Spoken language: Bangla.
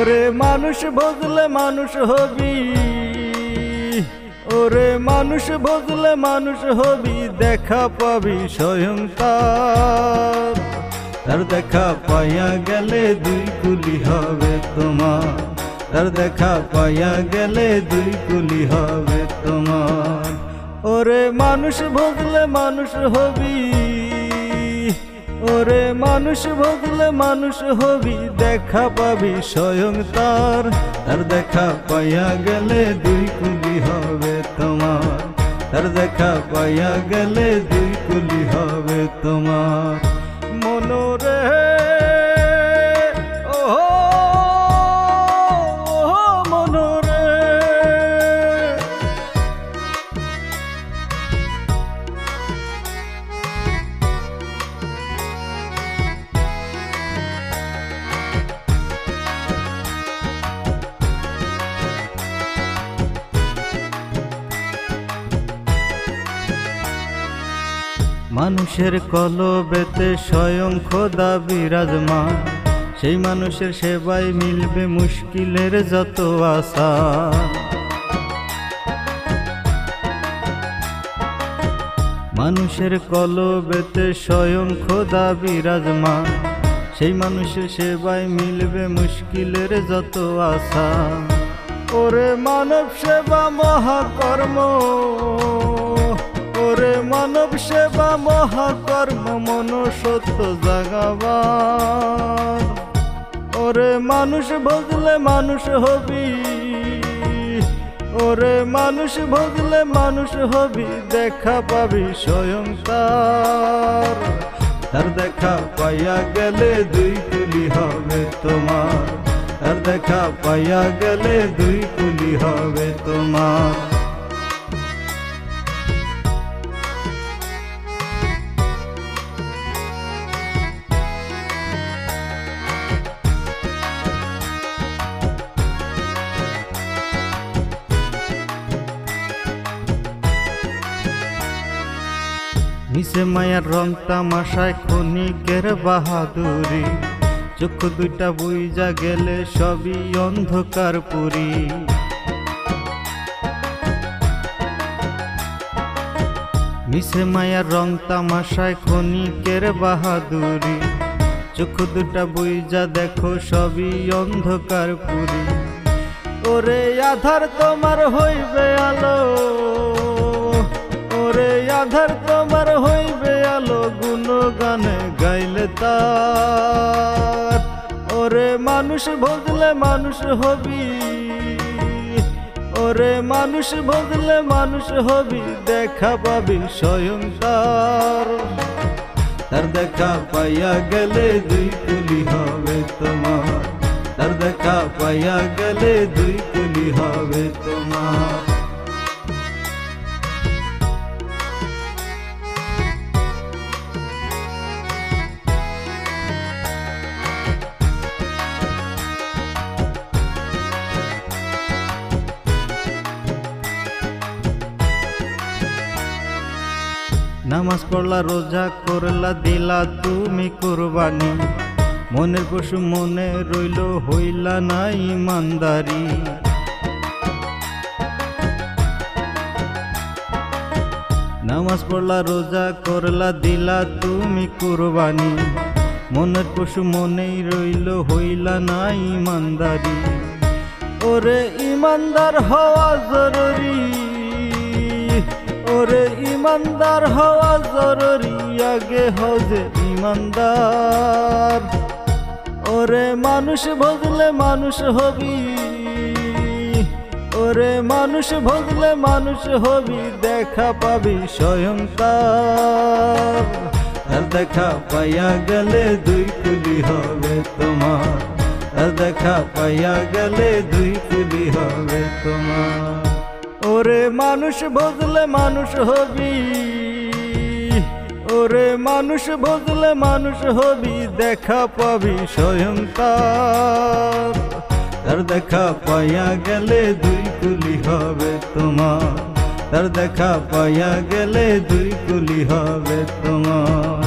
ওরে মানুষ বুঝলে মানুষ হবি, ওরে মানুষ বুঝলে মানুষ হবি, দেখা পাবি স্বয়ং তার। তার দেখা পাইয়া গেলে দুই কুলি হবে তোমার, তার দেখা পাইয়া গেলে দুই কুলি হবে তোমার। ওরে মানুষ বুঝলে মানুষ হবি, ওরে মানুষ বুঝলে মানুষ হবি, দেখা পাবি স্বয়ং তার। তার দেখা পাইয়া গেলে দুই কুলি হবে তোমার, তার দেখা পাইয়া গেলে দুই কুলি হবে তোমার। মনোরে মানুষের কলবেতে স্বয়ং খোদা বিরাজমান, সেই মানুষের সেবায় মিলবে মুশকিলের যত আশা। মানুষের কলবেতে স্বয়ং খোদা বিরাজমান, সেই মানুষের সেবায় মিলবে মুশকিলের যত আশা। ওরে মানব সেবা মহাকর্ম, ওরে মানব সেবা মহাকর্ম, মনুষ্যত্ব জাগাবার। ওরে মানুষ বুঝলে মানুষ হবি, ওরে মানুষ বুঝলে মানুষ হবি, দেখা পাবি স্বয়ং তার। তার দেখা পাইয়া গেলে দুই কুলি হবে তোমার, তার দেখা পাইয়া গেলে দুই কুলি হবে তোমার। মিশে মায়ার রং তামাশায় ক্ষণিকের বাহাদুরি, চক্ষু দুইটা বুইজা গেলে সবই অন্ধকার পুরি। মিশে মায়ার রং তামাশায় ক্ষণিকের বাহাদুরি, চক্ষু দুটা বুইজা দেখো সবই অন্ধকার পুরি। ওরে আধার তোমার হইবে আলো, ওরে আধার তোমার হইবে আলো, গুণগানে গাইলে তার। ওরে মানুষ বুঝলে মানুষ হবি, ওরে মানুষ বুঝলে মানুষ হবি, দেখা পাবি স্বয়ং তার। তার দেখা পাইয়া গেলে দুই কুলি হবে তোমার, তার দেখা পাইয়া গেলে দুই কুলি হবে তোমার। নামাজ পড়লা রোজা করলা দিলা তুমি কুরবানি, মনের পশু মনে রইল হইলা না ইমানদারি। নামাজ পড়লা রোজা করলা দিলা তুমি কুরবানি, মনের পশু মনেই রইল হইলা না ইমানদারি। ওরে ইমানদার হওয়া জরুরি, ওরে ইমানদার হওয়া জরুরি, আগে হজে ইমানদার। ওরে মানুষ বুঝলে মানুষ হবি, ওরে মানুষ বুঝলে মানুষ হবি, দেখা পাবি স্বয়ং তার। তার দেখা পাইয়া গেলে দুই কুলি হবে তোমার, তার দেখা পাইয়া গেলে দুই কুলি হবে তোমার। ওরে মানুষ বুঝলে মানুষ হবি, ওরে মানুষ বুঝলে মানুষ হবি, দেখা পাবি স্বয়ং তার। তার দেখা পাইয়া গেলে দুই কুলি হবে তোমার, তার দেখা পাইয়া গেলে দুই কুলি হবে তোমার।